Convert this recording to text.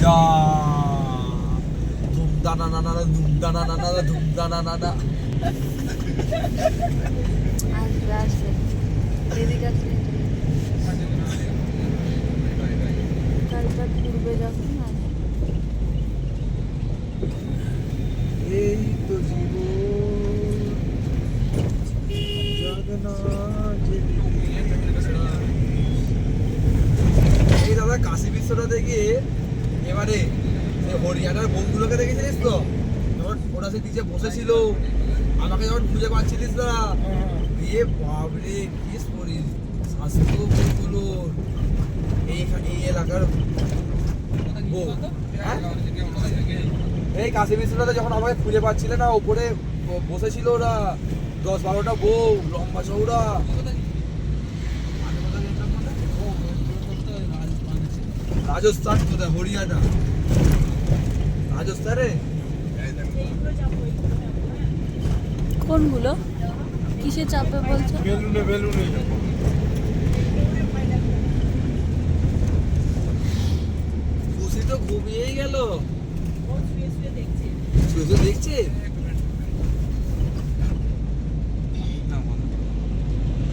যা ধুমদানা নানা ধুমদানা নানা ধুমদানা নানা। আসবে আসবে এদিকে আসবে গাড়িটা ঘুরবে যখন আসবে। এই তো জীবন জাগনা এই দাদা কাশী বিশ্বটা দেখে এবারে হরিয়ানার বন্ধুগুলোকে দেখেছিলিস তো, যখন ওরা সে নিচে বসেছিল আমাকে যখন খুঁজে পাচ্ছিলিস না, এ বাবরে কি শরীর স্বাস্থ্য বন্ধুগুলো এই এলাকার বউ। হ্যাঁ? এই কাশী বিশ্বনাথে যখন আমাকে খুঁজে পাচ্ছিলে না, ওপরে বসেছিল ওরা 10-12টা বউ লম্বা চৌড়া। রাজস্থান কোথায়? হরিয়ানা রাজস্থানে। কোনগুলো কিসে চাপবে বলছো? বেলুনে বেলুনে খুশি তো ঘুমিয়েই গেল, শুয়ে শুয়ে দেখছে।